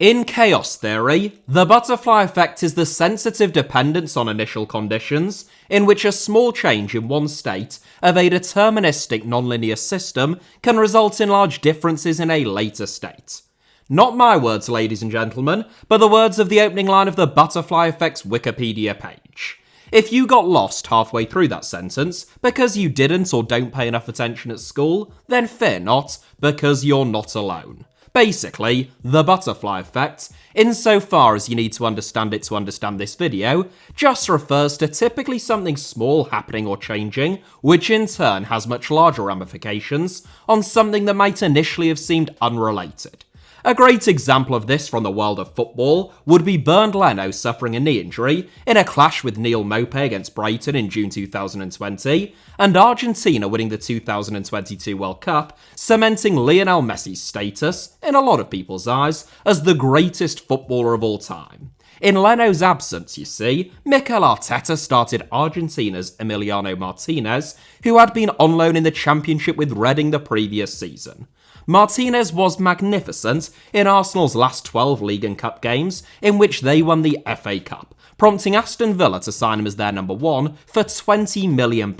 In chaos theory, the butterfly effect is the sensitive dependence on initial conditions, in which a small change in one state of a deterministic nonlinear system can result in large differences in a later state. Not my words, ladies and gentlemen, but the words of the opening line of the butterfly effect's Wikipedia page. If you got lost halfway through that sentence because you didn't or don't pay enough attention at school, then fear not, because you're not alone. Basically, the butterfly effect, insofar as you need to understand it to understand this video, just refers to typically something small happening or changing, which in turn has much larger ramifications on something that might initially have seemed unrelated. A great example of this from the world of football would be Bernd Leno suffering a knee injury in a clash with Neal Maupay against Brighton in June 2020, and Argentina winning the 2022 World Cup, cementing Lionel Messi's status, in a lot of people's eyes, as the greatest footballer of all time. In Leno's absence, you see, Mikel Arteta started Argentina's Emiliano Martinez, who had been on loan in the Championship with Reading the previous season. Martinez was magnificent in Arsenal's last 12 League and Cup games, in which they won the FA Cup, prompting Aston Villa to sign him as their number one for £20 million.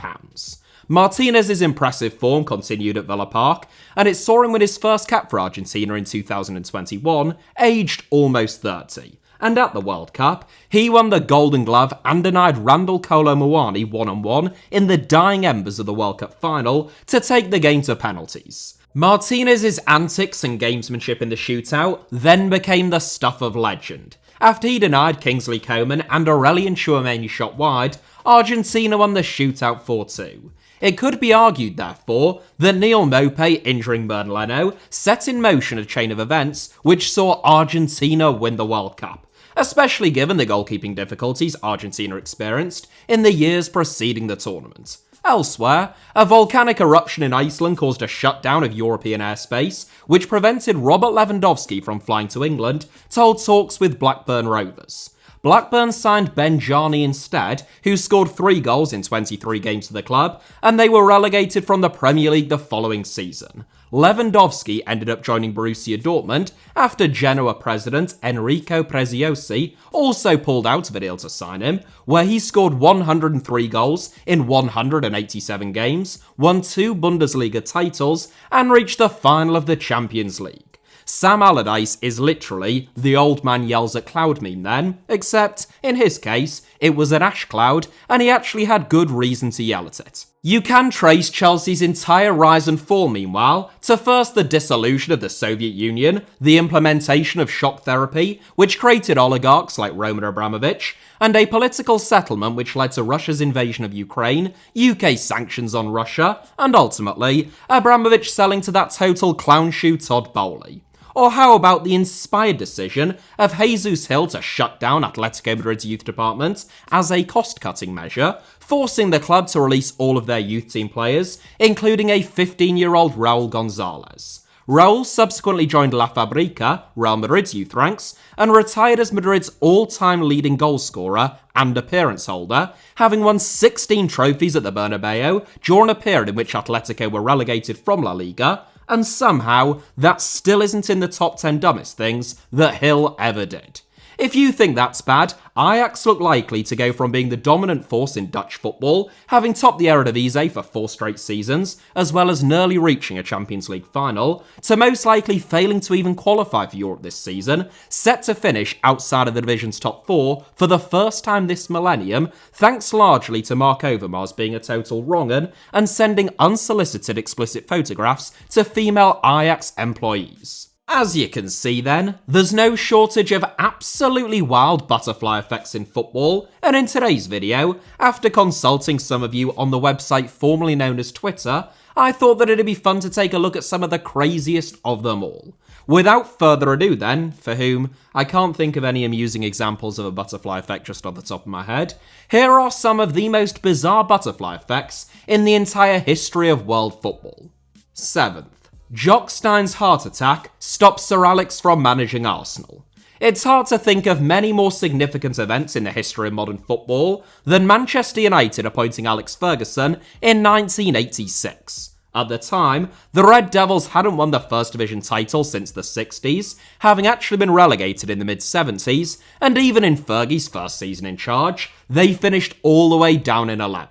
Martinez's impressive form continued at Villa Park, and it saw him win his first cap for Argentina in 2021, aged almost 30. And at the World Cup, he won the Golden Glove and denied Randall Kolo Muani one-on-one in the dying embers of the World Cup final to take the game to penalties. Martinez's antics and gamesmanship in the shootout then became the stuff of legend. After he denied Kingsley Coman and Aurelien Tchouameni shot wide, Argentina won the shootout 4-2. It could be argued, therefore, that Neal Maupay injuring Bernd Leno set in motion a chain of events which saw Argentina win the World Cup, especially given the goalkeeping difficulties Argentina experienced in the years preceding the tournament. Elsewhere, a volcanic eruption in Iceland caused a shutdown of European airspace, which prevented Robert Lewandowski from flying to England to hold talks with Blackburn Rovers. Blackburn signed Ben Jarney instead, who scored 3 goals in 23 games for the club, and they were relegated from the Premier League the following season. Lewandowski ended up joining Borussia Dortmund after Genoa president Enrico Preziosi also pulled out of a deal to sign him, where he scored 103 goals in 187 games, won 2 Bundesliga titles, and reached the final of the Champions League. Sam Allardyce is literally the old man yells at cloud meme then, except, in his case, it was an ash cloud, and he actually had good reason to yell at it. You can trace Chelsea's entire rise and fall, meanwhile, to first the dissolution of the Soviet Union, the implementation of shock therapy, which created oligarchs like Roman Abramovich, and a political settlement which led to Russia's invasion of Ukraine, UK sanctions on Russia, and ultimately, Abramovich selling to that total clown shoe Todd Bowley. Or how about the inspired decision of Jesus Hill to shut down Atletico Madrid's youth department as a cost-cutting measure, forcing the club to release all of their youth team players, including a 15-year-old Raul Gonzalez. Raul subsequently joined La Fabrica, Real Madrid's youth ranks, and retired as Madrid's all-time leading goalscorer and appearance holder, having won 16 trophies at the Bernabeu during a period in which Atletico were relegated from La Liga, and somehow that still isn't in the top 10 dumbest things that Hill ever did. If you think that's bad, Ajax look likely to go from being the dominant force in Dutch football, having topped the Eredivisie for 4 straight seasons, as well as nearly reaching a Champions League final, to most likely failing to even qualify for Europe this season, set to finish outside of the division's top 4 for the first time this millennium, thanks largely to Mark Overmars being a total wrong-un and sending unsolicited explicit photographs to female Ajax employees. As you can see then, there's no shortage of absolutely wild butterfly effects in football, and in today's video, after consulting some of you on the website formerly known as Twitter, I thought that it'd be fun to take a look at some of the craziest of them all. Without further ado then, for whom I can't think of any amusing examples of a butterfly effect just off the top of my head, here are some of the most bizarre butterfly effects in the entire history of world football. 7th. Jock Stein's heart attack stops Sir Alex from managing Arsenal. It's hard to think of many more significant events in the history of modern football than Manchester United appointing Alex Ferguson in 1986. At the time, the Red Devils hadn't won the First Division title since the 60s, having actually been relegated in the mid-70s, and even in Fergie's first season in charge, they finished all the way down in 11th.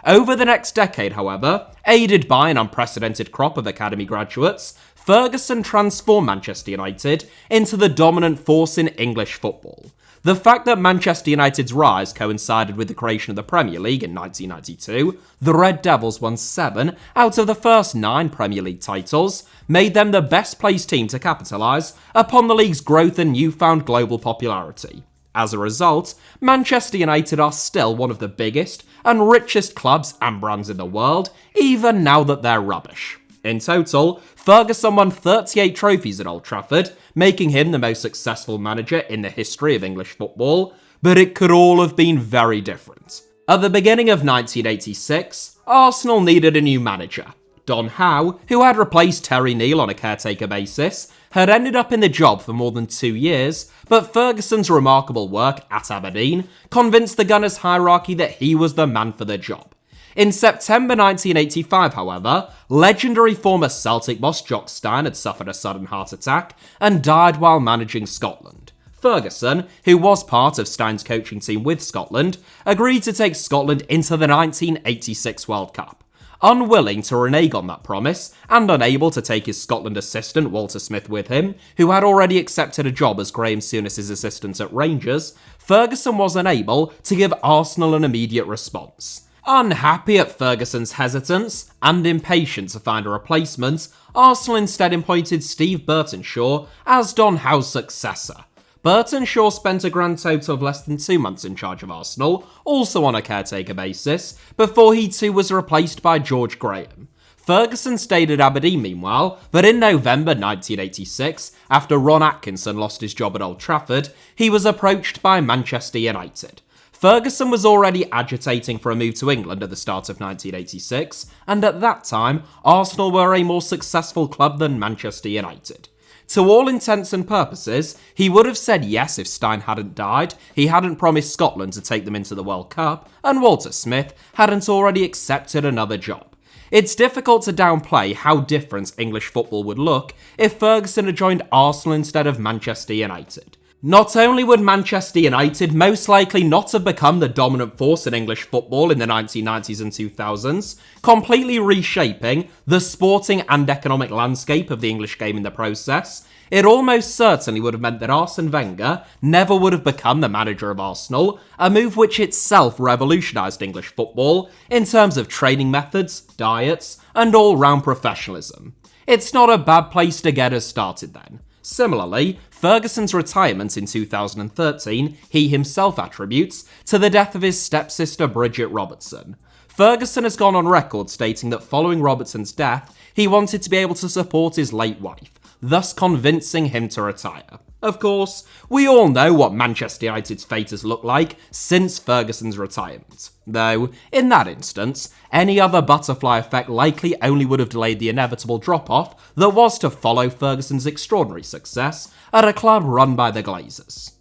Over the next decade, however, aided by an unprecedented crop of academy graduates, Ferguson transformed Manchester United into the dominant force in English football. The fact that Manchester United's rise coincided with the creation of the Premier League in 1992, the Red Devils won 7 out of the first 9 Premier League titles, made them the best placed team to capitalise upon the league's growth and newfound global popularity. As a result, Manchester United are still one of the biggest and richest clubs and brands in the world, even now that they're rubbish. In total, Ferguson won 38 trophies at Old Trafford, making him the most successful manager in the history of English football, but it could all have been very different. At the beginning of 1986, Arsenal needed a new manager. Don Howe, who had replaced Terry Neal on a caretaker basis, had ended up in the job for more than 2 years, but Ferguson's remarkable work at Aberdeen convinced the Gunners hierarchy that he was the man for the job. In September 1985, however, legendary former Celtic boss Jock Stein had suffered a sudden heart attack and died while managing Scotland. Ferguson, who was part of Stein's coaching team with Scotland, agreed to take Scotland into the 1986 World Cup. Unwilling to renege on that promise, and unable to take his Scotland assistant Walter Smith with him, who had already accepted a job as Graham Souness's assistant at Rangers, Ferguson was unable to give Arsenal an immediate response. Unhappy at Ferguson's hesitance and impatient to find a replacement, Arsenal instead appointed Steve Burtonshaw as Don Howe's successor. Burtonshaw spent a grand total of less than 2 months in charge of Arsenal, also on a caretaker basis, before he too was replaced by George Graham. Ferguson stayed at Aberdeen meanwhile, but in November 1986, after Ron Atkinson lost his job at Old Trafford, he was approached by Manchester United. Ferguson was already agitating for a move to England at the start of 1986, and at that time, Arsenal were a more successful club than Manchester United. To all intents and purposes, he would have said yes if Stein hadn't died, he hadn't promised Scotland to take them into the World Cup, and Walter Smith hadn't already accepted another job. It's difficult to downplay how different English football would look if Ferguson had joined Arsenal instead of Manchester United. Not only would Manchester United most likely not have become the dominant force in English football in the 1990s and 2000s, completely reshaping the sporting and economic landscape of the English game in the process, it almost certainly would have meant that Arsene Wenger never would have become the manager of Arsenal, a move which itself revolutionised English football in terms of training methods, diets, and all-round professionalism. It's not a bad place to get us started then. Similarly, Ferguson's retirement in 2013 he himself attributes to the death of his stepsister Bridget Robertson. Ferguson has gone on record stating that following Robertson's death, he wanted to be able to support his late wife, thus convincing him to retire. Of course, we all know what Manchester United's fate has looked like since Ferguson's retirement. Though, in that instance, any other butterfly effect likely only would have delayed the inevitable drop-off that was to follow Ferguson's extraordinary success at a club run by the Glazers.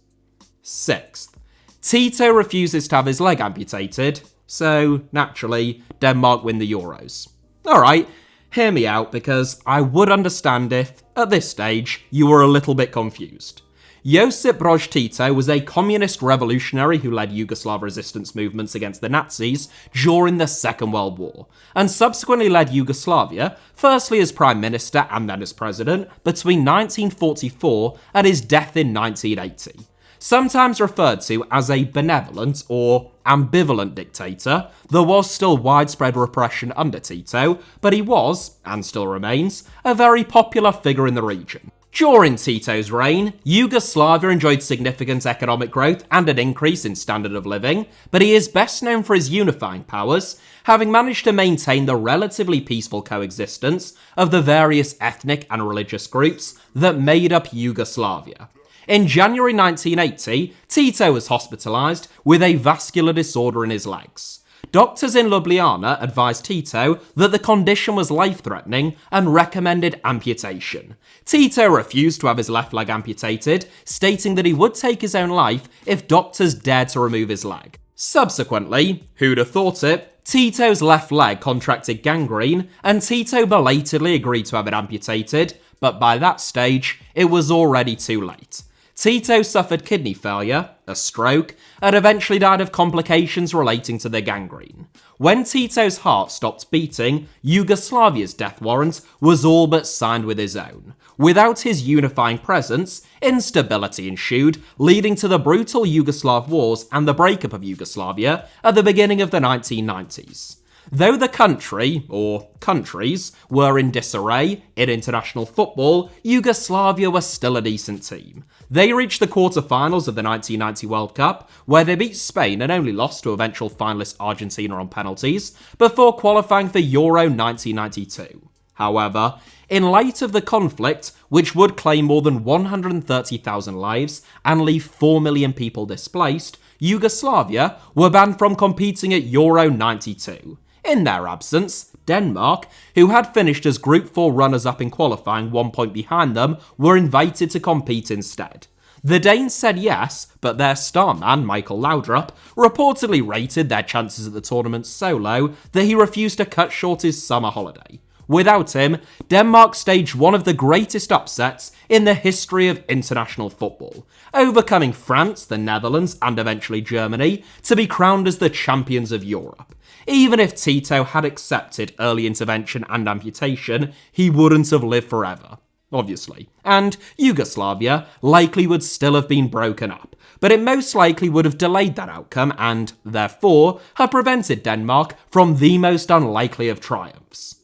6th, Tito refuses to have his leg amputated, so, naturally, Denmark win the Euros. Alright, hear me out because I would understand if, at this stage, you were a little bit confused. Josip Broz Tito was a communist revolutionary who led Yugoslav resistance movements against the Nazis during the Second World War, and subsequently led Yugoslavia, firstly as Prime Minister and then as President, between 1944 and his death in 1980. Sometimes referred to as a benevolent or ambivalent dictator, there was still widespread repression under Tito, but he was, and still remains, a very popular figure in the region. During Tito's reign, Yugoslavia enjoyed significant economic growth and an increase in standard of living, but he is best known for his unifying powers, having managed to maintain the relatively peaceful coexistence of the various ethnic and religious groups that made up Yugoslavia. In January 1980, Tito was hospitalised with a vascular disorder in his legs. Doctors in Ljubljana advised Tito that the condition was life-threatening and recommended amputation. Tito refused to have his left leg amputated, stating that he would take his own life if doctors dared to remove his leg. Subsequently, who'd have thought it, Tito's left leg contracted gangrene, and Tito belatedly agreed to have it amputated, but by that stage, it was already too late. Tito suffered kidney failure, a stroke, and eventually died of complications relating to the gangrene. When Tito's heart stopped beating, Yugoslavia's death warrant was all but signed with his own. Without his unifying presence, instability ensued, leading to the brutal Yugoslav wars and the breakup of Yugoslavia at the beginning of the 1990s. Though the country, or countries, were in disarray in international football, Yugoslavia was still a decent team. They reached the quarter-finals of the 1990 World Cup, where they beat Spain and only lost to eventual finalist Argentina on penalties, before qualifying for Euro 1992. However, in light of the conflict, which would claim more than 130,000 lives and leave 4 million people displaced, Yugoslavia were banned from competing at Euro 92. In their absence, Denmark, who had finished as Group 4 runners-up in qualifying 1 point behind them, were invited to compete instead. The Danes said yes, but their star man, Michael Laudrup, reportedly rated their chances at the tournament so low that he refused to cut short his summer holiday. Without him, Denmark staged one of the greatest upsets in the history of international football, overcoming France, the Netherlands, and eventually Germany to be crowned as the champions of Europe. Even if Tito had accepted early intervention and amputation, he wouldn't have lived forever, obviously. And Yugoslavia likely would still have been broken up, but it most likely would have delayed that outcome and, therefore, have prevented Denmark from the most unlikely of triumphs.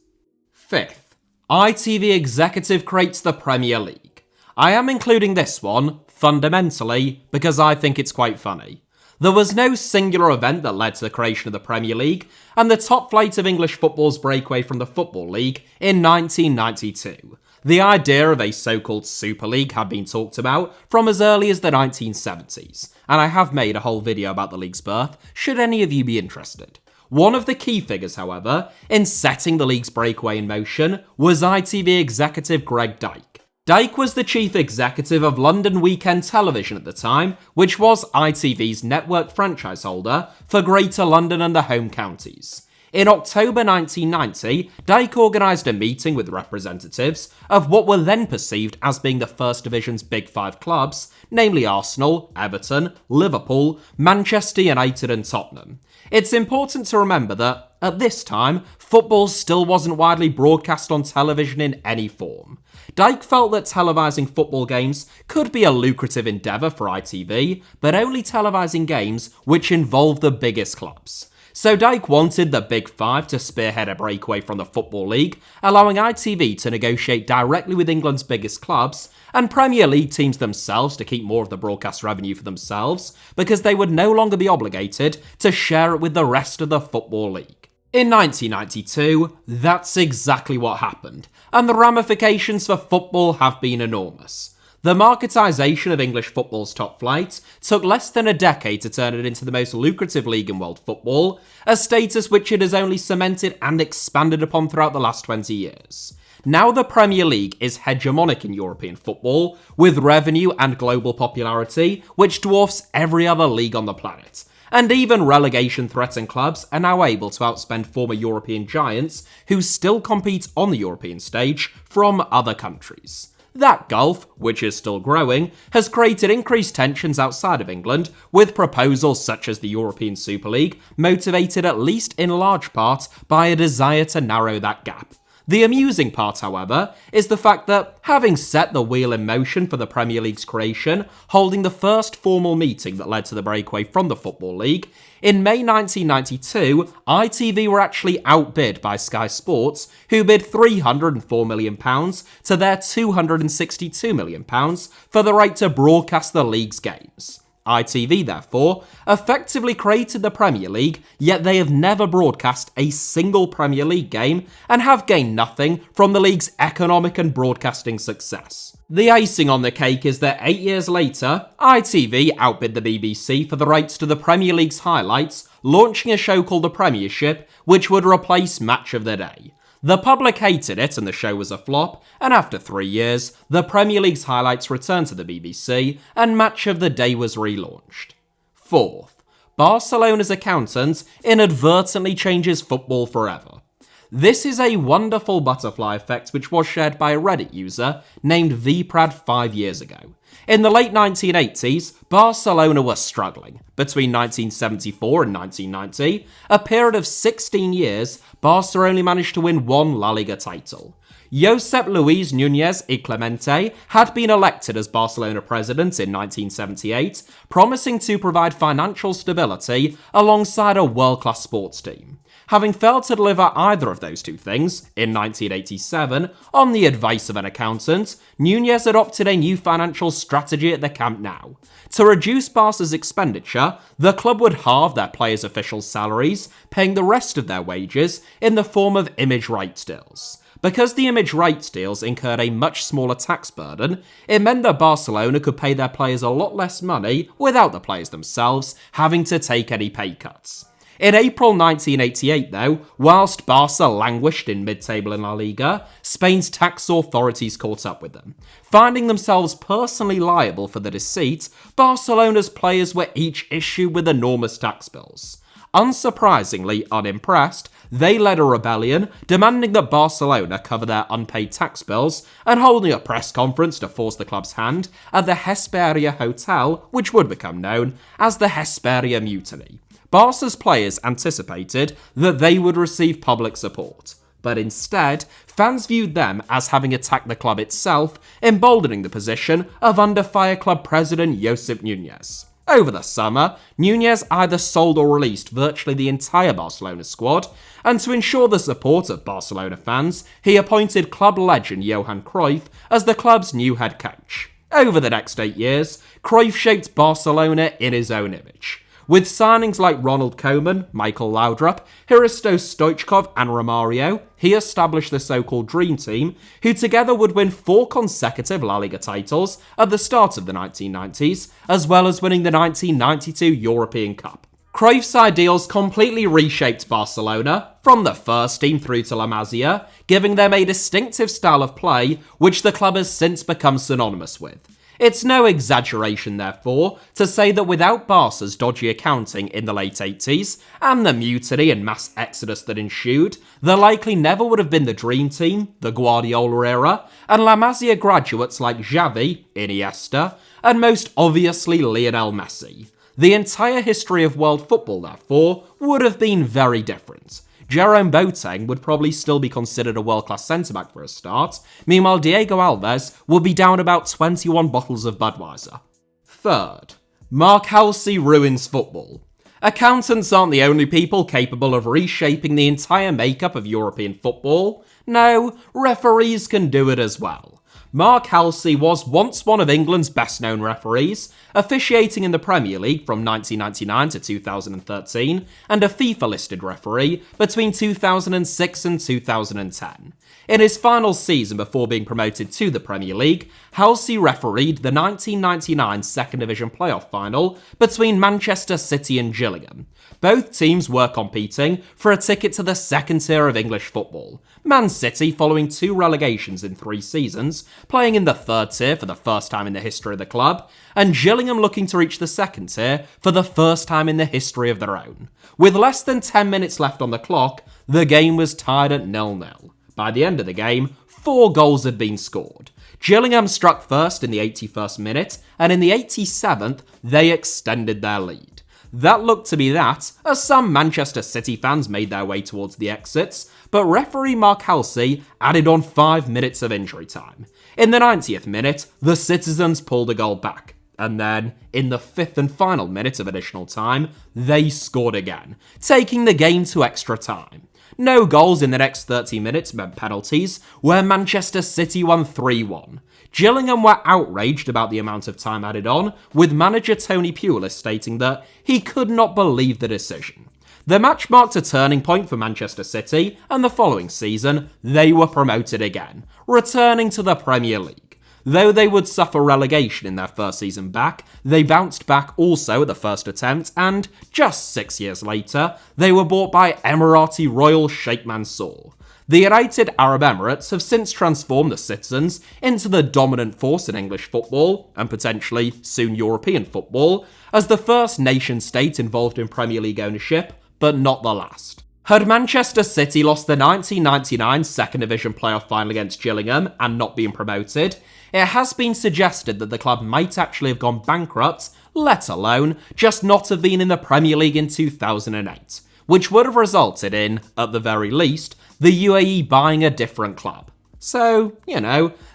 Fifth, ITV executive creates the Premier League. I am including this one, fundamentally, because I think it's quite funny. There was no singular event that led to the creation of the Premier League, and the top flight of English football's breakaway from the Football League in 1992. The idea of a so-called Super League had been talked about from as early as the 1970s, and I have made a whole video about the league's birth, should any of you be interested. One of the key figures, however, in setting the league's breakaway in motion was ITV executive Greg Dyke. Dyke was the chief executive of London Weekend Television at the time, which was ITV's network franchise holder for Greater London and the home counties. In October 1990, Dyke organised a meeting with representatives of what were then perceived as being the First Division's Big Five clubs, namely Arsenal, Everton, Liverpool, Manchester United and Tottenham. It's important to remember that, at this time, football still wasn't widely broadcast on television in any form. Dyke felt that televising football games could be a lucrative endeavour for ITV, but only televising games which involved the biggest clubs. So Dyke wanted the Big Five to spearhead a breakaway from the Football League, allowing ITV to negotiate directly with England's biggest clubs, and Premier League teams themselves to keep more of the broadcast revenue for themselves, because they would no longer be obligated to share it with the rest of the Football League. In 1992, that's exactly what happened, and the ramifications for football have been enormous. The marketisation of English football's top flight took less than a decade to turn it into the most lucrative league in world football, a status which it has only cemented and expanded upon throughout the last 20 years. Now the Premier League is hegemonic in European football, with revenue and global popularity which dwarfs every other league on the planet. And even relegation-threatened clubs are now able to outspend former European giants who still compete on the European stage from other countries. That gulf, which is still growing, has created increased tensions outside of England, with proposals such as the European Super League motivated at least in large part by a desire to narrow that gap. The amusing part, however, is the fact that, having set the wheel in motion for the Premier League's creation, holding the first formal meeting that led to the breakaway from the Football League, in May 1992, ITV were actually outbid by Sky Sports, who bid £304 million to their £262 million for the right to broadcast the league's games. ITV, therefore, effectively created the Premier League, yet they have never broadcast a single Premier League game and have gained nothing from the league's economic and broadcasting success. The icing on the cake is that 8 years later, ITV outbid the BBC for the rights to the Premier League's highlights, launching a show called The Premiership, which would replace Match of the Day. The public hated it and the show was a flop, and after 3 years, the Premier League's highlights returned to the BBC and Match of the Day was relaunched. Fourth, Barcelona's accountant inadvertently changes football forever. This is a wonderful butterfly effect which was shared by a Reddit user named vprad 5 years ago. In the late 1980s, Barcelona were struggling. Between 1974 and 1990, a period of 16 years, Barca only managed to win one La Liga title. Josep Luis Núñez y Clemente had been elected as Barcelona president in 1978, promising to provide financial stability alongside a world-class sports team. Having failed to deliver either of those two things, in 1987, on the advice of an accountant, Núñez adopted a new financial strategy at the Camp Nou. To reduce Barca's expenditure, the club would halve their players' official salaries, paying the rest of their wages in the form of image rights deals. Because the image rights deals incurred a much smaller tax burden, it meant that Barcelona could pay their players a lot less money without the players themselves having to take any pay cuts. In April 1988, though, whilst Barca languished in mid-table in La Liga, Spain's tax authorities caught up with them. Finding themselves personally liable for the deceit, Barcelona's players were each issued with enormous tax bills. Unsurprisingly unimpressed, they led a rebellion, demanding that Barcelona cover their unpaid tax bills and holding a press conference to force the club's hand at the Hesperia Hotel, which would become known as the Hesperia Mutiny. Barca's players anticipated that they would receive public support, but instead, fans viewed them as having attacked the club itself, emboldening the position of under-fire club president Josep Núñez. Over the summer, Núñez either sold or released virtually the entire Barcelona squad, and to ensure the support of Barcelona fans, he appointed club legend Johan Cruyff as the club's new head coach. Over the next 8 years, Cruyff shaped Barcelona in his own image. With signings like Ronald Koeman, Michael Laudrup, Hristo Stoichkov and Romario, he established the so-called Dream Team, who together would win 4 consecutive La Liga titles at the start of the 1990s, as well as winning the 1992 European Cup. Cruyff's ideals completely reshaped Barcelona, from the first team through to La Masia, giving them a distinctive style of play which the club has since become synonymous with. It's no exaggeration, therefore, to say that without Barca's dodgy accounting in the late 80s, and the mutiny and mass exodus that ensued, there likely never would have been the Dream Team, the Guardiola era, and La Masia graduates like Xavi, Iniesta, and most obviously Lionel Messi. The entire history of world football, therefore, would have been very different. Jerome Boateng would probably still be considered a world-class centre-back for a start, meanwhile Diego Alves would be down about 21 bottles of Budweiser. Third, Mark Halsey ruins football. Accountants aren't the only people capable of reshaping the entire makeup of European football. No, referees can do it as well. Mark Halsey was once one of England's best-known referees, officiating in the Premier League from 1999 to 2013, and a FIFA-listed referee between 2006 and 2010. In his final season before being promoted to the Premier League, Halsey refereed the 1999 Second Division playoff final between Manchester City and Gillingham. Both teams were competing for a ticket to the second tier of English football. Man City following 2 relegations in 3 seasons, playing in the third tier for the first time in the history of the club, and Gillingham looking to reach the second tier for the first time in the history of their own. With less than 10 minutes left on the clock, the game was tied at 0-0. By the end of the game, 4 goals had been scored. Gillingham struck first in the 81st minute, and in the 87th, they extended their lead. That looked to be that, as some Manchester City fans made their way towards the exits, but referee Mark Halsey added on 5 minutes of injury time. In the 90th minute, the citizens pulled a goal back, and then, in the 5th and final minute of additional time, they scored again, taking the game to extra time. No goals in the next 30 minutes meant penalties, where Manchester City won 3-1. Gillingham were outraged about the amount of time added on, with manager Tony Pulis stating that he could not believe the decision. The match marked a turning point for Manchester City, and the following season, they were promoted again, returning to the Premier League. Though they would suffer relegation in their first season back, they bounced back also at the first attempt, and just 6 years later, they were bought by Emirati Royal Sheikh Mansour. The United Arab Emirates have since transformed the citizens into the dominant force in English football, and potentially soon European football, as the first nation-state involved in Premier League ownership, but not the last. Had Manchester City lost the 1999 Second Division playoff final against Gillingham and not been promoted, it has been suggested that the club might actually have gone bankrupt, let alone just not have been in the Premier League in 2008, which would have resulted in, at the very least, the UAE buying a different club. So,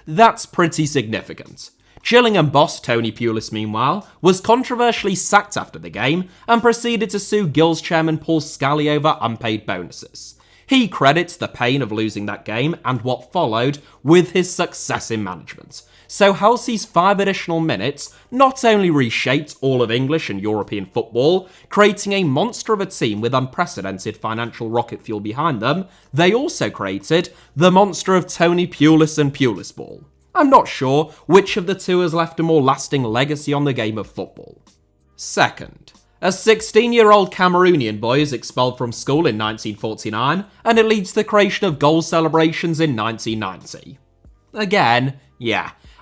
that's pretty significant. Gillingham boss Tony Pulis, meanwhile, was controversially sacked after the game and proceeded to sue Gills chairman Paul Scally over unpaid bonuses. He credits the pain of losing that game and what followed with his success in management. So Halsey's 5 additional minutes not only reshaped all of English and European football, creating a monster of a team with unprecedented financial rocket fuel behind them, they also created the monster of Tony Pulis and Pulis Ball. I'm not sure which of the two has left a more lasting legacy on the game of football. Second, a 16-year-old Cameroonian boy is expelled from school in 1949, and it leads to the creation of goal celebrations in 1990. Again,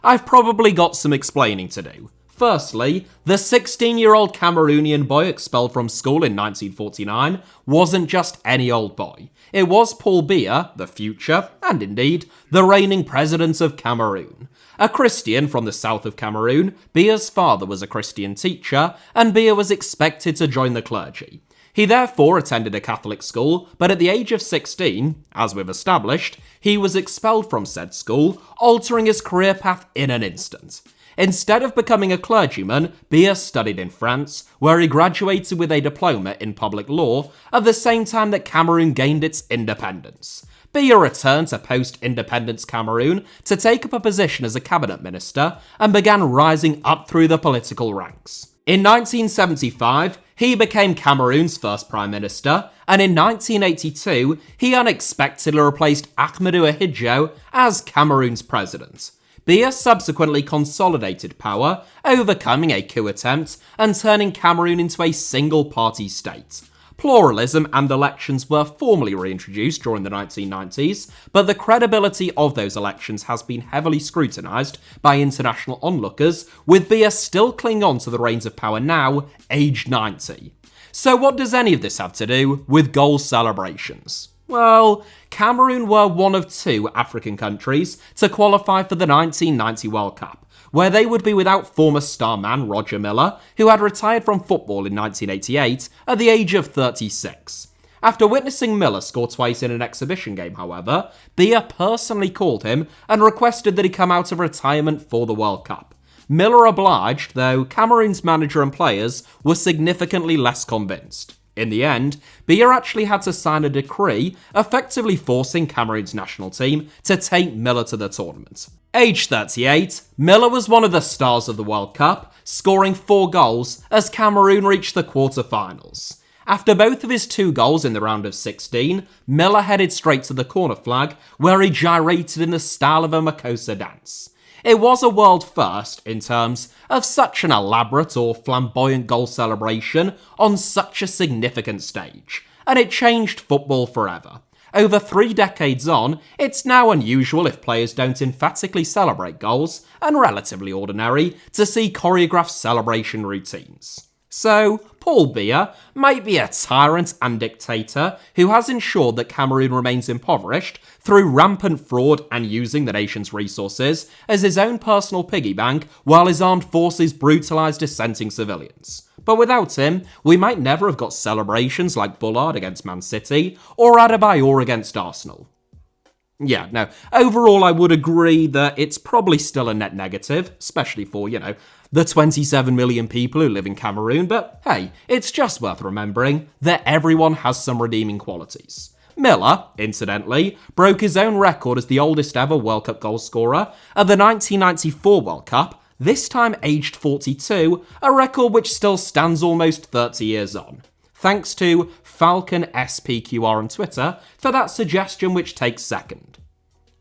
I've probably got some explaining to do. Firstly, the 16-year-old Cameroonian boy expelled from school in 1949 wasn't just any old boy. It was Paul Biya, the future, and indeed, the reigning president of Cameroon. A Christian from the south of Cameroon, Biya's father was a Christian teacher, and Biya was expected to join the clergy. He therefore attended a Catholic school, but at the age of 16, as we've established, he was expelled from said school, altering his career path in an instant. Instead of becoming a clergyman, Biya studied in France, where he graduated with a diploma in public law at the same time that Cameroon gained its independence. Biya returned to post-independence Cameroon to take up a position as a cabinet minister and began rising up through the political ranks. In 1975, he became Cameroon's first prime minister, and in 1982, he unexpectedly replaced Ahmadou Ahidjo as Cameroon's president. Biya subsequently consolidated power, overcoming a coup attempt and turning Cameroon into a single-party state. Pluralism and elections were formally reintroduced during the 1990s, but the credibility of those elections has been heavily scrutinised by international onlookers, with Biya still clinging on to the reins of power now, aged 90. So what does any of this have to do with goal celebrations? Well, Cameroon were one of 2 African countries to qualify for the 1990 World Cup, where they would be without former star man Roger Milla, who had retired from football in 1988 at the age of 36. After witnessing Milla score twice in an exhibition game, however, Biya personally called him and requested that he come out of retirement for the World Cup. Milla obliged, though Cameroon's manager and players were significantly less convinced. In the end, Biya actually had to sign a decree effectively forcing Cameroon's national team to take Milla to the tournament. Aged 38, Milla was one of the stars of the World Cup, scoring 4 goals as Cameroon reached the quarter-finals. After both of his 2 goals in the round of 16, Milla headed straight to the corner flag, where he gyrated in the style of a Makossa dance. It was a world first in terms of such an elaborate or flamboyant goal celebration on such a significant stage, and it changed football forever. Over 3 decades on, it's now unusual if players don't emphatically celebrate goals, and relatively ordinary to see choreographed celebration routines. So, Paul Biya might be a tyrant and dictator who has ensured that Cameroon remains impoverished through rampant fraud and using the nation's resources as his own personal piggy bank while his armed forces brutalise dissenting civilians. But without him, we might never have got celebrations like Bullard against Man City or Adebayor against Arsenal. Overall I would agree that it's probably still a net negative, especially for, the 27 million people who live in Cameroon, but hey, it's just worth remembering that everyone has some redeeming qualities. Milla, incidentally, broke his own record as the oldest ever World Cup goal scorer at the 1994 World Cup, this time aged 42, a record which still stands almost 30 years on. Thanks to Falcon SPQR on Twitter for that suggestion, which takes second.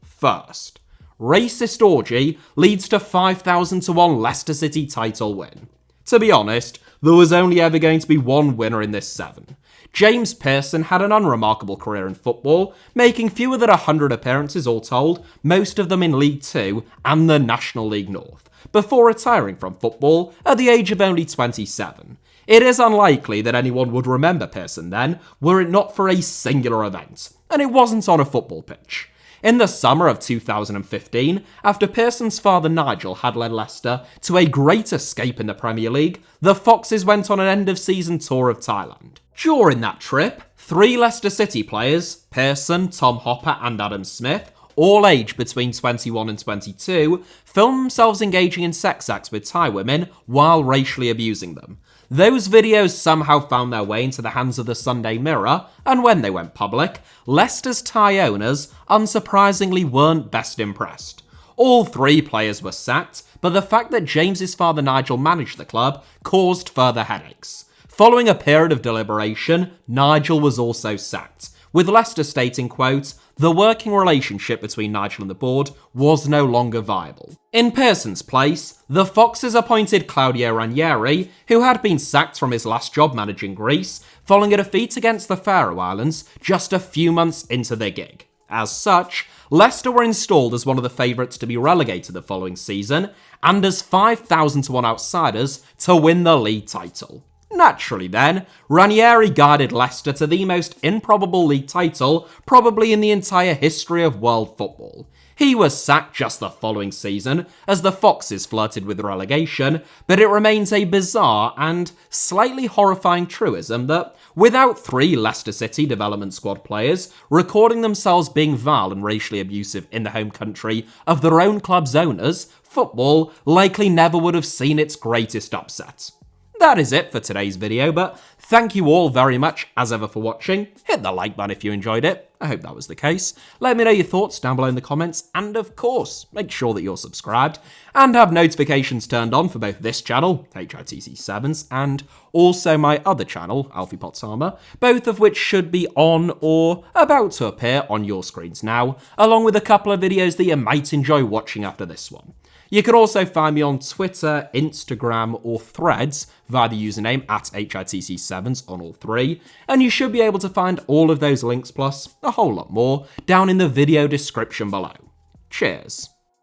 First, racist orgy leads to 5,000 to 1 Leicester City title win. To be honest, there was only ever going to be one winner in this 7. James Pearson had an unremarkable career in football, making fewer than 100 appearances all told, most of them in League Two and the National League North, before retiring from football at the age of only 27. It is unlikely that anyone would remember Pearson then, were it not for a singular event, and it wasn't on a football pitch. In the summer of 2015, after Pearson's father Nigel had led Leicester to a great escape in the Premier League, the Foxes went on an end-of-season tour of Thailand. During that trip, 3 Leicester City players, Pearson, Tom Hopper and Adam Smith, all aged between 21 and 22, filmed themselves engaging in sex acts with Thai women while racially abusing them. Those videos somehow found their way into the hands of the Sunday Mirror, and when they went public, Leicester's Thai owners unsurprisingly weren't best impressed. All 3 players were sacked, but the fact that James's father Nigel managed the club caused further headaches. Following a period of deliberation, Nigel was also sacked, with Leicester stating, quote, "The working relationship between Nigel and the board was no longer viable." In Pearson's place, the Foxes appointed Claudio Ranieri, who had been sacked from his last job managing Greece, following a defeat against the Faroe Islands just a few months into their gig. As such, Leicester were installed as one of the favourites to be relegated the following season, and as 5,000 to 1 outsiders to win the league title. Naturally then, Ranieri guided Leicester to the most improbable league title probably in the entire history of world football. He was sacked just the following season as the Foxes flirted with relegation, but it remains a bizarre and slightly horrifying truism that without 3 Leicester City development squad players recording themselves being vile and racially abusive in the home country of their own club's owners, football likely never would have seen its greatest upset. That is it for today's video, but thank you all very much as ever for watching. Hit the like button if you enjoyed it. I hope that was the case. Let me know your thoughts down below in the comments, and of course, make sure that you're subscribed and have notifications turned on for both this channel, HITC Sevens, and also my other channel, Alfie Potsama, both of which should be on or about to appear on your screens now, along with a couple of videos that you might enjoy watching after this one. You can also find me on Twitter, Instagram, or Threads via the username @HITC Sevens on all 3, and you should be able to find all of those links plus a whole lot more down in the video description below. Cheers.